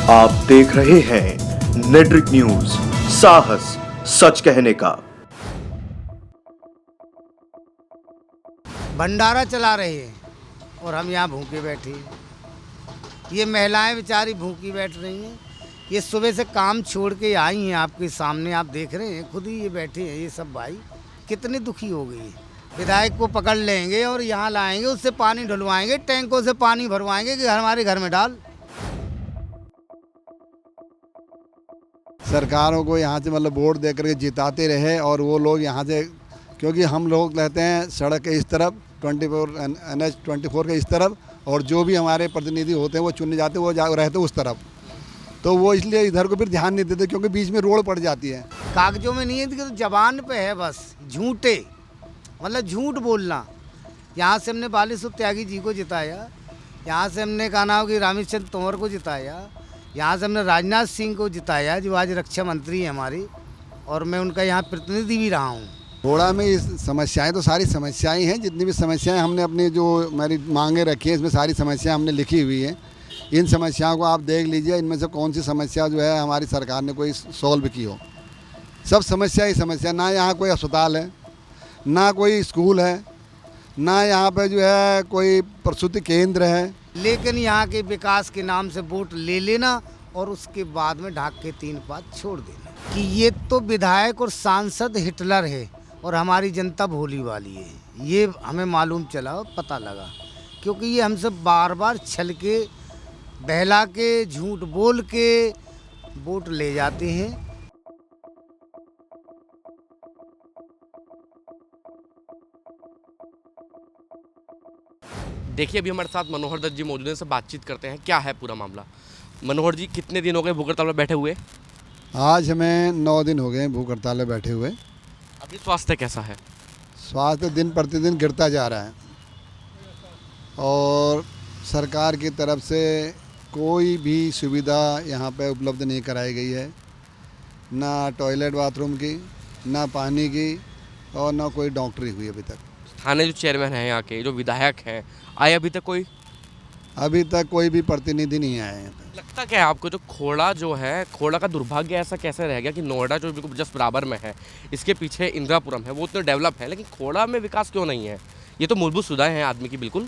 आप देख रहे हैं नेट्रिक न्यूज, साहस सच कहने का। भंडारा चला रहे हैं और हम यहाँ भूखे बैठे हैं। ये महिलाएं बेचारी भूखी बैठ रही हैं। ये सुबह से काम छोड़ के आई हैं, आपके सामने आप देख रहे हैं, खुद ही ये बैठे हैं। ये सब भाई कितनी दुखी हो गई है। विधायक को पकड़ लेंगे और यहाँ लाएंगे, उससे पानी ढुलवाएंगे, टैंकों से पानी भरवाएंगे कि हमारे घर में डाल। सरकारों को यहाँ से मतलब वोट दे करके जिताते रहे और वो लोग यहाँ से, क्योंकि हम लोग रहते हैं सड़क के इस तरफ 24 NH 24 के इस तरफ, और जो भी हमारे प्रतिनिधि होते हैं वो चुने जाते हैं, वो रहते उस तरफ, तो वो इसलिए इधर को फिर ध्यान नहीं देते क्योंकि बीच में रोड पड़ जाती है। कागजों में नहीं है तो जबान पे है, बस झूठे, मतलब झूठ बोलना। यहाँ से हमने बालीसुर त्यागी जी को जिताया, यहाँ से हमने कहा नाम कि रामेश्वर तोमर को जिताया, यहाँ से हमने राजनाथ सिंह को जिताया जो आज रक्षा मंत्री हैं हमारी, और मैं उनका यहाँ प्रतिनिधि भी रहा हूँ। घोड़ा में इस समस्याएं तो सारी समस्याएं हैं, जितनी भी समस्याएं हमने अपनी जो हमारी मांगे रखी हैं इसमें सारी समस्याएं हमने लिखी हुई हैं। इन समस्याओं को आप देख लीजिए, इनमें से कौन सी समस्या जो है हमारी सरकार ने कोई सॉल्व की हो। सब समस्या ही समस्या, ना यहाँ कोई अस्पताल है, ना कोई स्कूल है, ना यहाँ पे जो है कोई प्रसूति केंद्र है। लेकिन यहाँ के विकास के नाम से वोट ले लेना और उसके बाद में ढाक के 3 बात छोड़ देना कि ये तो विधायक और सांसद हिटलर है और हमारी जनता भोली वाली है। ये हमें मालूम चला, पता लगा, क्योंकि ये हमसे बार बार छल के, बहला के, झूठ बोल के वोट ले जाते हैं। देखिए अभी हमारे साथ मनोहर दत्त जी मौजूद हैं, से बातचीत करते हैं क्या है पूरा मामला। मनोहर जी, कितने दिन हो गए भूख हड़ताल में बैठे हुए? आज हमें 9 दिन हो गए भूख हड़ताल में बैठे हुए। अभी स्वास्थ्य कैसा है? स्वास्थ्य दिन प्रतिदिन गिरता जा रहा है और सरकार की तरफ से कोई भी सुविधा यहाँ पे उपलब्ध नहीं कराई गई है, ना टॉयलेट बाथरूम की, ना पानी की, और ना कोई डॉक्टरी हुई अभी तक। थाने जो चेयरमैन हैं यहाँ के, जो विधायक हैं, आए अभी तक कोई? अभी तक कोई भी प्रतिनिधि नहीं आया है। लगता क्या है आपको, जो खोड़ा जो है, खोड़ा का दुर्भाग्य ऐसा कैसे रह गया कि नोएडा जो बिल्कुल जस्ट बराबर में है, इसके पीछे इंदिरापुरम है, वो इतने डेवलप है, लेकिन खोड़ा में विकास क्यों नहीं है? ये तो मूलभूत सुविधाएं हैं आदमी की। बिल्कुल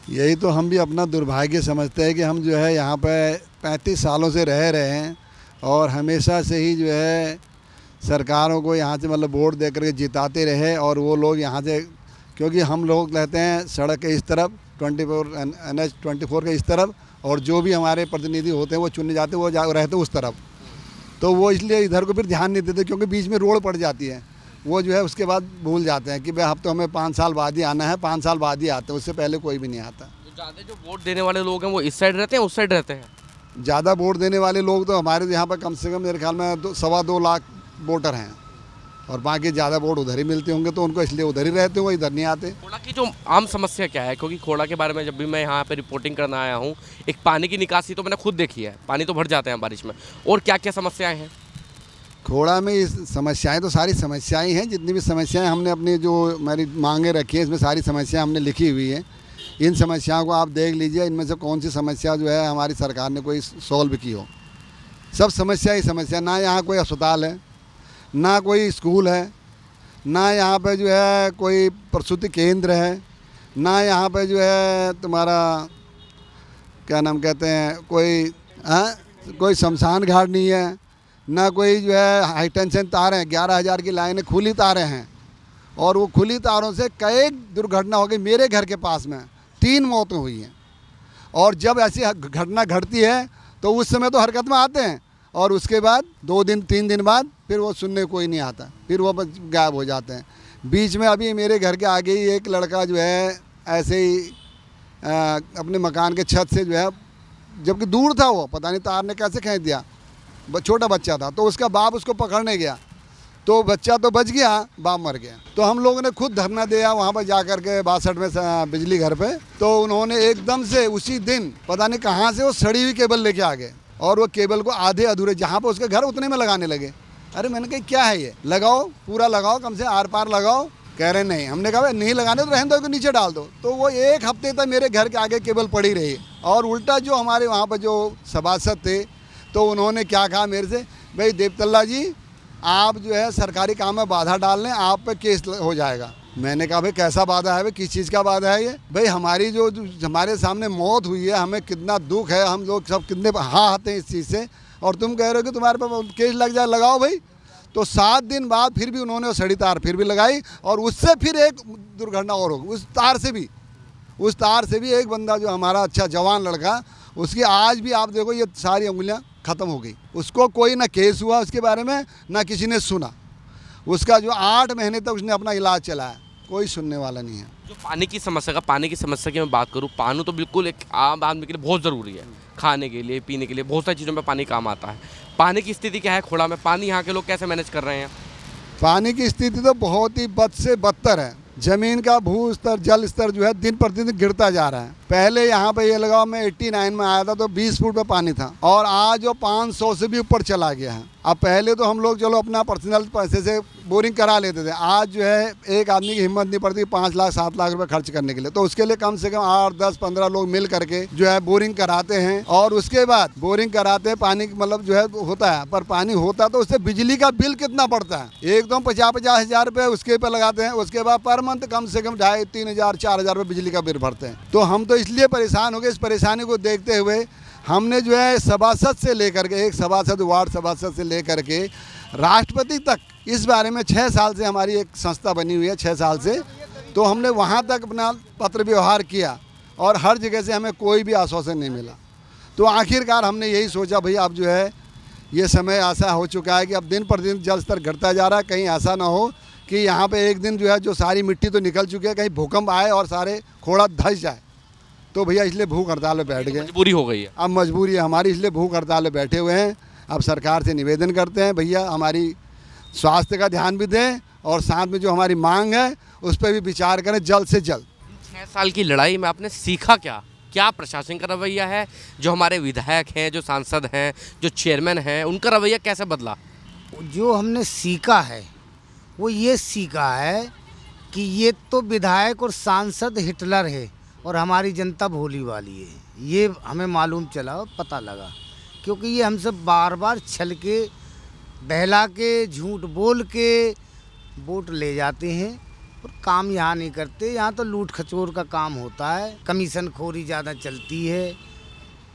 यही तो हम भी अपना दुर्भाग्य समझते हैं कि हम जो है यहाँ पे 35 सालों से रह रहे हैं और हमेशा से ही जो है सरकारों को यहाँ से मतलब वोट दे करके जिताते रहे और वो लोग यहाँ से, क्योंकि हम लोग रहते हैं सड़क के इस तरफ 24 NH 24 के इस तरफ, और जो भी हमारे प्रतिनिधि होते हैं वो चुने जाते हैं, वो रहते उस तरफ, तो वो इसलिए इधर को फिर ध्यान नहीं देते क्योंकि बीच में रोड पड़ जाती है। वो जो है उसके बाद भूल जाते हैं कि भाई अब तो हमें 5 साल बाद ही आना है, 5 साल बाद ही आते हैं, उससे पहले कोई भी नहीं आता। तो ज़्यादा जो वोट देने वाले लोग हैं वो इस साइड रहते हैं, उस साइड रहते हैं? ज़्यादा वोट देने वाले लोग तो हमारे यहाँ पर कम से कम मेरे ख्याल में 2.25 लाख वोटर हैं, और बाकी ज़्यादा वोट उधर ही मिलते होंगे, तो उनको इसलिए उधर ही रहते हैं, वो इधर नहीं आते। खोड़ा की जो आम समस्या क्या है? क्योंकि खोड़ा के बारे में जब भी मैं यहाँ पे रिपोर्टिंग करने आया हूँ, एक पानी की निकासी तो मैंने खुद देखी है, पानी तो भर जाते हैं बारिश में, और क्या क्या समस्याएं हैं खोड़ा में? इस समस्याएं तो सारी समस्याएं हैं, जितनी भी समस्याएं हमने अपनी जो हमारी मांगे रखी हैं इसमें सारी समस्याएं हमने लिखी हुई हैं। इन समस्याओं को आप देख लीजिए, इनमें से कौन सी समस्या जो है हमारी सरकार ने कोई सॉल्व की हो। सब समस्या ही समस्या, ना यहाँ कोई अस्पताल है, ना कोई स्कूल है, ना यहाँ पे जो है कोई प्रसूति केंद्र है, ना यहाँ पे जो है तुम्हारा क्या नाम कहते हैं कोई शमशान घाट नहीं है, ना कोई जो है हाई टेंशन तार हैं, 11,000 की लाइनें खुली तारें हैं, और वो खुली तारों से कई दुर्घटना हो गई। मेरे घर के पास में 3 मौतें हुई हैं, और जब ऐसी घटना घटती है तो उस समय तो हरकत में आते हैं, और उसके बाद 2 दिन 3 दिन बाद फिर वो सुनने कोई नहीं आता, फिर वो गायब हो जाते हैं। बीच में अभी मेरे घर के आगे ही एक लड़का जो है ऐसे ही अपने मकान के छत से जो है, जबकि दूर था वो, पता नहीं तार ने कैसे खींच दिया, छोटा बच्चा था, तो उसका बाप उसको पकड़ने गया, तो बच्चा तो बच गया, बाप मर गया। तो हम लोगों ने खुद धरना दिया वहाँ पर जा कर के 62 में बिजली घर पे, तो उन्होंने एकदम से उसी दिन पता नहीं कहाँ से वो सड़ी हुई केबल लेके आ गए, और वो केबल को आधे अधूरे जहाँ पर उसके घर उतने में लगाने लगे। अरे मैंने कहा क्या है ये, लगाओ, पूरा लगाओ, कम से आर पार लगाओ, कह रहे नहीं। हमने कहा भाई नहीं लगाने तो रहने दो, इसको नीचे डाल दो। तो वो एक हफ्ते तक मेरे घर के आगे केबल पड़ी रही। और उल्टा जो हमारे वहाँ पर जो सभासद थे तो उन्होंने क्या कहा मेरे से, भाई देवतल्ला जी आप जो है सरकारी काम में बाधा डाल लें, आप पे केस हो जाएगा। मैंने कहा भाई कैसा बाधा है, भाई किस चीज़ का बाधा है ये? भाई हमारी जो हमारे सामने मौत हुई है, हमें कितना दुख है, हम लोग सब कितने हाँ आते हैं इस चीज़ से, और तुम कह रहे हो कि तुम्हारे पास केस लग जाए, लगाओ भाई। तो 7 दिन बाद फिर भी उन्होंने वो सड़ी तार फिर भी लगाई, और उससे फिर एक दुर्घटना और हो गई। उस तार से भी एक बंदा जो हमारा अच्छा जवान लड़का, उसकी आज भी आप देखो ये सारी उंगलियां ख़त्म हो गई। उसको कोई ना केस हुआ उसके बारे में, ना किसी ने सुना। उसका जो 8 महीने तक उसने अपना इलाज चलाया, कोई सुनने वाला नहीं है। जो पानी की समस्या की मैं बात करूँ, पानी तो बिल्कुल एक आम आदमी के लिए बहुत ज़रूरी है, खाने के लिए, पीने के लिए, बहुत सारी चीज़ों में पानी काम आता है। पानी की स्थिति क्या है खोड़ा में? पानी यहाँ के लोग कैसे मैनेज कर रहे हैं? पानी की स्थिति तो बहुत ही बद से बदतर है। ज़मीन का भू स्तर, जल स्तर जो है दिन प्रतिदिन गिरता जा रहा है। पहले यहाँ पे ये लगाओ, मैं 89 में आया था तो 20 फुट पे पानी था, और आज वो 500 से भी ऊपर चला गया है। अब पहले तो हम लोग चलो अपना पर्सनल पैसे से बोरिंग करा लेते थे, आज जो है एक आदमी की हिम्मत नहीं पड़ती 5 लाख 7 लाख रुपए खर्च करने के लिए। तो उसके लिए कम से कम 8 10 15 लोग मिल करके जो है बोरिंग कराते हैं, और उसके बाद बोरिंग कराते हैं, पानी मतलब जो है होता है। पर पानी होता तो उससे बिजली का बिल कितना पड़ता है, एकदम 50-50 हज़ार रुपये उसके पे लगाते हैं। उसके बाद पर मंथ कम से कम 2,500 3,000 4,000 रुपये बिजली का बिल भरते हैं। तो हम तो इसलिए परेशान हो गए। इस परेशानी को देखते हुए हमने जो है सभासद से लेकर के, एक सभासद, वार्ड सभासद से लेकर के राष्ट्रपति तक, इस बारे में 6 साल से हमारी एक संस्था बनी हुई है, 6 साल से। तो हमने वहाँ तक अपना पत्र व्यवहार किया, और हर जगह से हमें कोई भी आश्वासन नहीं मिला। तो आखिरकार हमने यही सोचा भाई अब जो है ये समय ऐसा हो चुका है कि अब दिन प्रतिदिन जल स्तर घटता जा रहा है। कहीं ऐसा ना हो कि यहाँ पे एक दिन जो है जो सारी मिट्टी तो निकल चुकी है, कहीं भूकंप आए और सारे खोड़ा धंस जाए। तो भैया इसलिए भूख हड़ताल में बैठ गए। मजबूरी हो गई है, अब मजबूरी है हमारी, इसलिए भूख हड़ताल में बैठे हुए हैं। अब सरकार से निवेदन करते हैं भैया हमारी स्वास्थ्य का ध्यान भी दें, और साथ में जो हमारी मांग है उस पर भी विचार करें जल्द से जल्द। 6 साल की लड़ाई में आपने सीखा क्या? क्या प्रशासन का रवैया है, जो हमारे विधायक हैं, जो सांसद हैं, जो चेयरमैन हैं, उनका रवैया कैसे बदला? जो हमने सीखा है वो ये सीखा है कि ये तो विधायक और सांसद हिटलर है और हमारी जनता भोली वाली है। ये हमें मालूम चला, पता लगा, क्योंकि ये हमसे बार बार छल के, बहला के, झूठ बोल के वोट ले जाते हैं, और काम यहाँ नहीं करते। यहाँ तो लूट खचोर का काम होता है, कमीशन खोरी ज़्यादा चलती है।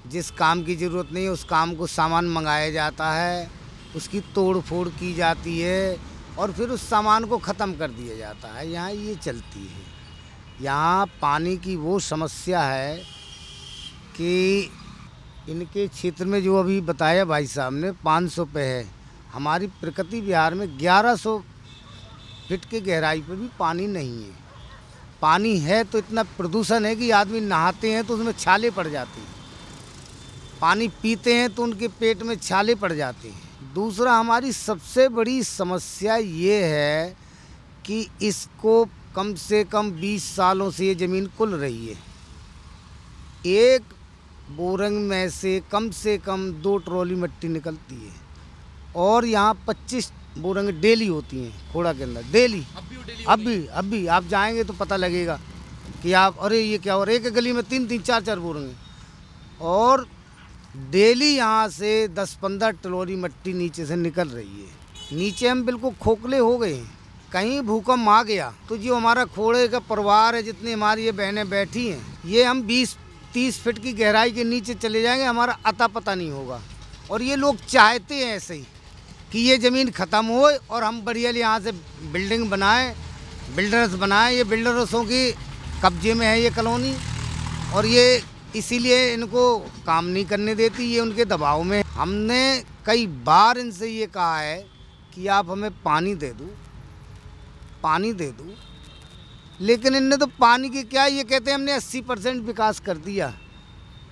जिस काम की ज़रूरत नहीं है उस काम को सामान मंगाया जाता है, उसकी तोड़ फोड़ की जाती है, और फिर उस सामान को ख़त्म कर दिया जाता है। यहाँ ये चलती है। यहाँ पानी की वो समस्या है कि इनके क्षेत्र में जो अभी बताया भाई साहब ने 500 पे है, हमारी प्रकृति बिहार में 1100 फीट की गहराई पर भी पानी नहीं है। पानी है तो इतना प्रदूषण है कि आदमी नहाते हैं तो उसमें छाले पड़ जाती हैं, पानी पीते हैं तो उनके पेट में छाले पड़ जाते हैं। दूसरा हमारी सबसे बड़ी समस्या ये है कि इसको कम से कम 20 सालों से ये ज़मीन कुल रही है। एक बोरंग में से कम 2 ट्रॉली मिट्टी निकलती है, और यहाँ 25 बोरंग डेली होती हैं खोड़ा के अंदर, डेली। अब भी आप जाएंगे तो पता लगेगा कि आप, अरे ये क्या, और एक गली में 3-3 4-4 बोरंग हैं, और डेली यहाँ से 10-15 ट्रॉली मिट्टी नीचे से निकल रही है। नीचे हम बिल्कुल खोखले हो गए हैं। कहीं भूकंप आ गया तो जो हमारा खोड़े का परिवार है, जितनी हमारी ये बहनें बैठी हैं, ये हम 20-30 फीट की गहराई के नीचे चले जाएंगे, हमारा अता पता नहीं होगा। और ये लोग चाहते हैं ऐसे ही कि ये ज़मीन ख़त्म हो और हम बढ़िया यहाँ से बिल्डिंग बनाएं, बिल्डर्स बनाएं। ये बिल्डर्सों की कब्जे में है ये कॉलोनी, और ये इसीलिए इनको काम नहीं करने देती, ये उनके दबाव में। हमने कई बार इनसे ये कहा है कि आप हमें पानी दे दो, लेकिन इनने तो पानी की क्या, ये कहते हैं हमने 80% विकास कर दिया।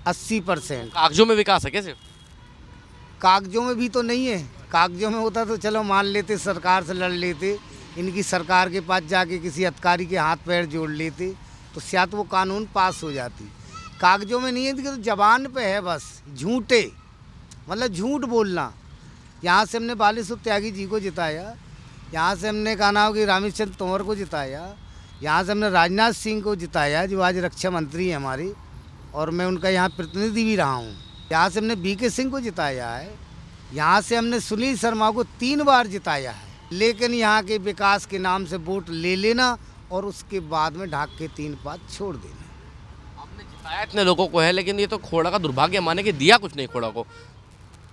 80% कागजों में विकास है क्या? सिर्फ कागजों में भी तो नहीं है। कागजों में होता तो चलो मान लेते, सरकार से लड़ लेते, इनकी सरकार के पास जाके किसी अधिकारी के हाथ पैर जोड़ लेते, तो शायद वो कानून पास हो जाती। कागजों में नहीं है, तो जबान पे है बस, झूठे, मतलब झूठ बोलना। यहाँ से हमने बालेश्वर त्यागी जी को जिताया, यहाँ से हमने कहा ना कि रामेश्वर तंवर को जिताया, यहाँ से हमने राजनाथ सिंह को जिताया जो आज रक्षा मंत्री है हमारी, और मैं उनका यहाँ प्रतिनिधि भी रहा हूँ। यहाँ से हमने बीके सिंह को जिताया है, यहाँ से हमने सुनील शर्मा को 3 बार जिताया है। लेकिन यहाँ के विकास के नाम से वोट ले लेना और उसके बाद में ढाक के 3 पात छोड़ देना। आपने जिताया इतने लोगों को है, लेकिन ये तो खोड़ा का दुर्भाग्य माने कि दिया कुछ नहीं खोड़ा को।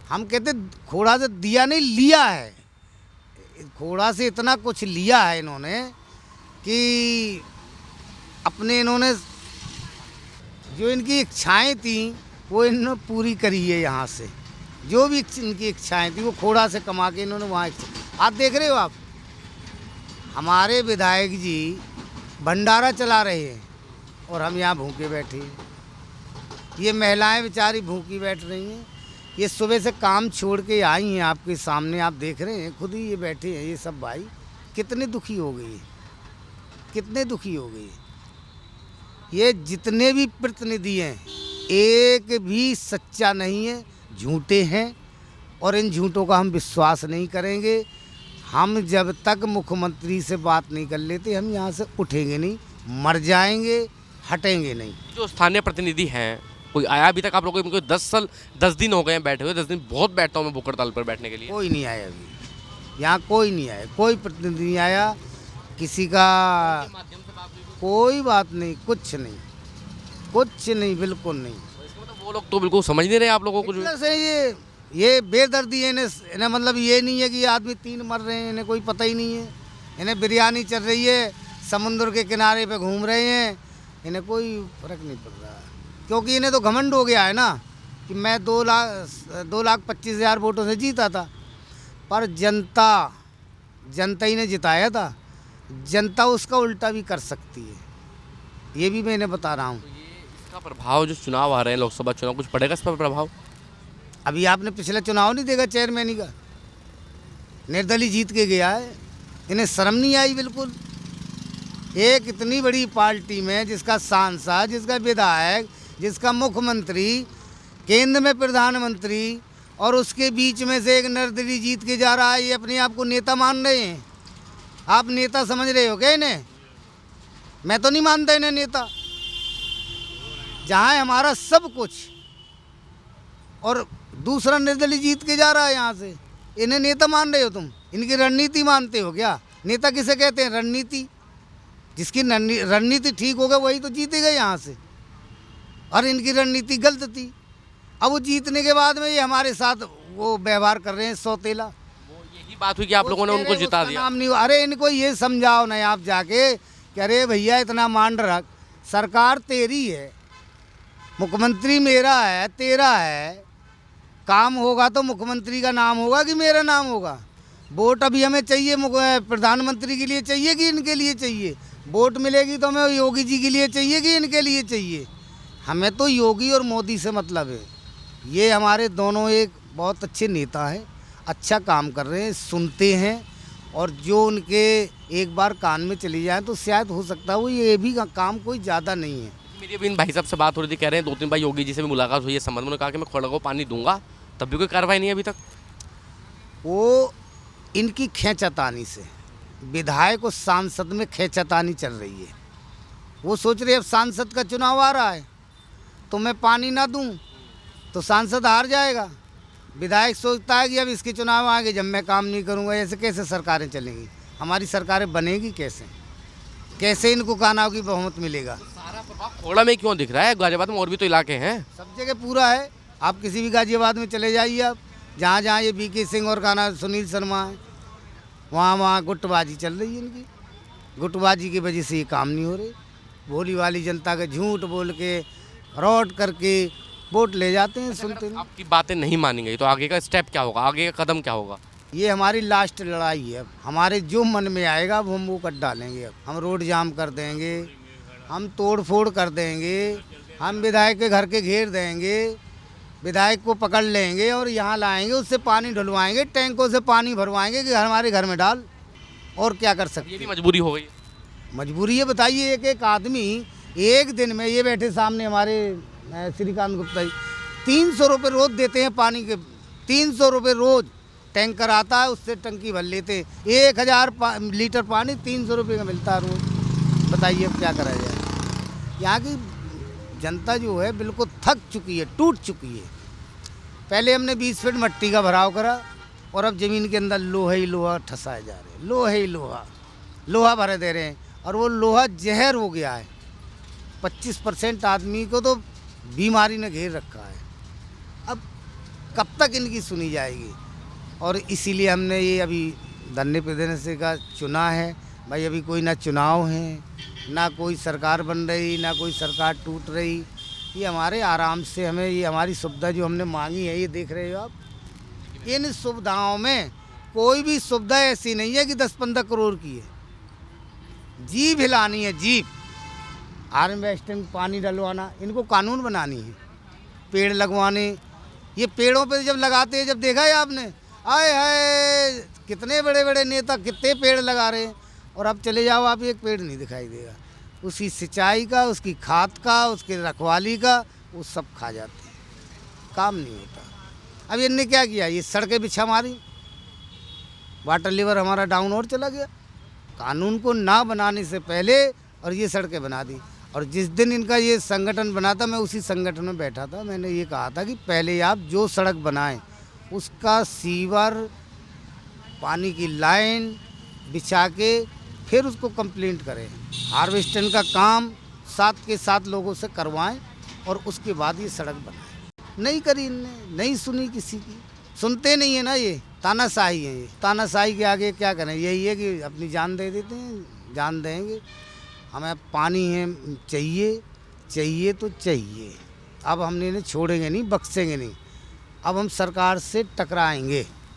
हम कहते खोड़ा से दिया नहीं, लिया है। खोड़ा से इतना कुछ लिया है इन्होंने कि अपने इन्होंने जो इनकी इच्छाएं थी वो इन्होंने पूरी करी है। यहाँ से जो भी इनकी इच्छाएं थी वो खोड़ा से कमा के इन्होंने वहाँ आप देख रहे हो। आप हमारे विधायक जी भंडारा चला रहे हैं और हम यहाँ भूखे बैठे हैं। ये महिलाएं बेचारी भूखी बैठ रही हैं। ये सुबह से काम छोड़ के आई हैं, आपके सामने आप देख रहे हैं, खुद ही ये बैठे हैं। ये सब भाई कितने दुखी हो गई, कितने दुखी हो गई। ये जितने भी प्रतिनिधि हैं एक भी सच्चा नहीं है, झूठे हैं, और इन झूठों का हम विश्वास नहीं करेंगे। हम जब तक मुख्यमंत्री से बात नहीं कर लेते हम यहाँ से उठेंगे नहीं, मर जाएंगे, हटेंगे नहीं। जो स्थानीय प्रतिनिधि हैं, कोई आया अभी तक आप लोगों को? 10 दिन हो गए हैं बैठे हुए। 10 दिन बहुत बैठता हूँ मैं बुकर ताल पर बैठने के लिए। कोई नहीं आया अभी, यहाँ कोई नहीं आया, कोई प्रतिनिधि नहीं आया। किसी का कोई बात नहीं, कुछ नहीं, कुछ नहीं, बिल्कुल नहीं। इसका मतलब वो लोग तो बिल्कुल समझ नहीं रहे आप लोगों को। मतलब से ये बेदर्दी है इन्हें मतलब ये नहीं है कि आदमी 3 मर रहे हैं, इन्हें कोई पता ही नहीं है। इन्हें बिरयानी चल रही है, समुद्र के किनारे पे घूम रहे हैं, इन्हें कोई फर्क नहीं पड़ रहा। क्योंकि इन्हें तो घमंड हो गया है ना कि मैं 2,25,000 वोटों से जीता था। पर जनता ही ने जिताया था। जनता उसका उल्टा भी कर सकती है, ये भी मैं इन्हें बता रहा हूँ। तो ये इसका प्रभाव जो चुनाव आ रहे हैं, लोकसभा चुनाव, कुछ पड़ेगा इस पर प्रभाव? अभी आपने पिछला चुनाव नहीं देखा चेयरमैनी का, निर्दलीय जीत के गया है। इन्हें शर्म नहीं आई बिल्कुल। एक इतनी बड़ी पार्टी में जिसका सांसद, जिसका विधायक, जिसका मुख्यमंत्री, केंद्र में प्रधानमंत्री, और उसके बीच में से एक निर्दलीय जीत के जा रहा है। ये अपने आप को नेता मान रहे हैं। आप नेता समझ रहे हो क्या इन्हें? मैं तो नहीं मानता इन्हें नेता। जहाँ है हमारा सब कुछ, और दूसरा निर्दलीय जीत के जा रहा है यहाँ से, इन्हें नेता मान रहे हो तुम? इनकी रणनीति मानते हो क्या? नेता किसे कहते हैं? रणनीति। जिसकी रणनीति ठीक होगा वही तो जीतेगा यहाँ से, और इनकी रणनीति गलत थी। अब वो जीतने के बाद में ये हमारे साथ वो व्यवहार कर रहे हैं सौतेला। यही बात हुई कि आप लोगों ने उनको जिता दिया। नाम नहीं, अरे इनको ये समझाओ ना आप जाके कि अरे भैया इतना मान रख, सरकार तेरी है, मुख्यमंत्री मेरा है, तेरा है, काम होगा तो मुख्यमंत्री का नाम होगा कि मेरा नाम होगा। वोट अभी हमें चाहिए प्रधानमंत्री के लिए चाहिए कि इनके लिए चाहिए? वोट मिलेगी तो हमें योगी जी के लिए चाहिए कि इनके लिए चाहिए? हमें तो योगी और मोदी से मतलब है। ये हमारे दोनों एक बहुत अच्छे नेता हैं, अच्छा काम कर रहे हैं, सुनते हैं, और जो उनके एक बार कान में चली जाए तो शायद हो सकता है वो ये भी काम कोई ज़्यादा नहीं है। मेरी अभी इन भाई साहब से बात हो रही थी, कह रहे हैं 2-3 बार योगी जी से भी मुलाकात हुई है संबंध में, कहा कि मैं खोड़ा को पानी दूंगा, तब भी कोई कार्रवाई नहीं है अभी तक। वो इनकी खींचातानी से, विधायक और सांसद में खींचातानी चल रही है। वो सोच रहे अब सांसद का चुनाव आ रहा है तो मैं पानी ना दूं तो सांसद हार जाएगा। विधायक सोचता है कि अब इसके चुनाव आएंगे जब मैं काम नहीं करूंगा। ऐसे कैसे सरकारें चलेंगी? हमारी सरकारें बनेगी कैसे? कैसे इनको कानाव की बहुमत मिलेगा? सारा प्रभाव खोड़ा में क्यों दिख रहा है? गाजियाबाद में और भी तो इलाके हैं। सब जगह पूरा है। आप किसी भी गाजियाबाद में चले जाइए, आप जहाँ जहाँ ये बीके सिंह और का नाम सुनील शर्मा है, वहाँ गुटबाजी चल रही है इनकी। गुटबाजी की वजह से ये काम नहीं हो रहे। भोली वाली जनता के झूठ बोल के, फ्रॉड करके वोट ले जाते हैं। सुनते नहीं। आपकी बातें नहीं मानी गई तो आगे का स्टेप क्या होगा? आगे का कदम क्या होगा? ये हमारी लास्ट लड़ाई है। अब हमारे जो मन में आएगा वो हम वो कर डालेंगे। अब हम रोड जाम कर देंगे, हम तोड़ फोड़ कर देंगे, हम विधायक के घर के घेर देंगे, विधायक को पकड़ लेंगे और यहाँ लाएंगे, उससे पानी ढुलवाएंगे, टैंकों से पानी भरवाएंगे कि हमारे घर में डाल। और क्या कर सकते? ये भी मजबूरी हो गई। मजबूरी है, बताइए। एक एक आदमी एक दिन में, ये बैठे सामने हमारे श्रीकांत गुप्ता जी, 300 रुपये रोज़ देते हैं पानी के। 300 रुपये रोज़ टैंकर आता है, उससे टंकी भर लेते। 1000 लीटर पानी 300 रुपये का मिलता है रोज़। बताइए अब क्या करा जाए। यहाँ की जनता जो है बिल्कुल थक चुकी है, टूट चुकी है। पहले हमने 20 फीट मिट्टी का भराव करा और अब ज़मीन के अंदर लोहा ही लोहा ठसाए जा रहे हैं। लोहा ही लोहा भरे दे रहे हैं और वो लोहा जहर हो गया है। 25% आदमी को तो बीमारी ने घेर रखा है। अब कब तक इनकी सुनी जाएगी। और इसीलिए हमने ये अभी धरने पे देने से का चुना है। भाई अभी कोई ना चुनाव है, ना कोई सरकार बन रही, ना कोई सरकार टूट रही। ये हमारे आराम से हमें ये हमारी सुविधा जो हमने मांगी है, ये देख रहे हो आप। इन सुविधाओं में कोई भी सुविधा ऐसी नहीं है कि 10-15 करोड़ की है। जीप हिलानी है, जीप हार्वेस्टिंग, पानी डलवाना, इनको कानून बनानी है। पेड़ लगवाने, ये पेड़ों पे जब लगाते हैं, जब देखा है आपने, आए हाय कितने बड़े बड़े नेता कितने पेड़ लगा रहे हैं, और अब चले जाओ आप, एक पेड़ नहीं दिखाई देगा। उसकी सिंचाई का, उसकी खाद का, उसकी रखवाली का, वो सब खा जाते हैं, काम नहीं होता। अब इनने क्या किया, ये सड़कें बिछा मारी, वाटर लेवल हमारा डाउन और चला गया। कानून को ना बनाने से पहले और ये सड़कें बना दी। और जिस दिन इनका ये संगठन बना था, मैं उसी संगठन में बैठा था। मैंने ये कहा था कि पहले आप जो सड़क बनाएं उसका सीवर, पानी की लाइन बिछा के फिर उसको कंप्लीट करें। हार्वेस्टिंग का काम साथ के साथ लोगों से करवाएं और उसके बाद ये सड़क बनाएं। नहीं करी इनने, नहीं सुनी किसी की, सुनते नहीं है ना। ये तानाशाही है। ये तानाशाही के आगे क्या करें, यही है कि अपनी जान दे देते हैं, जान देंगे। हमें पानी है, चाहिए तो चाहिए। अब हमने इन्हें छोड़ेंगे नहीं, बख्शेंगे नहीं। अब हम सरकार से टकराएंगे।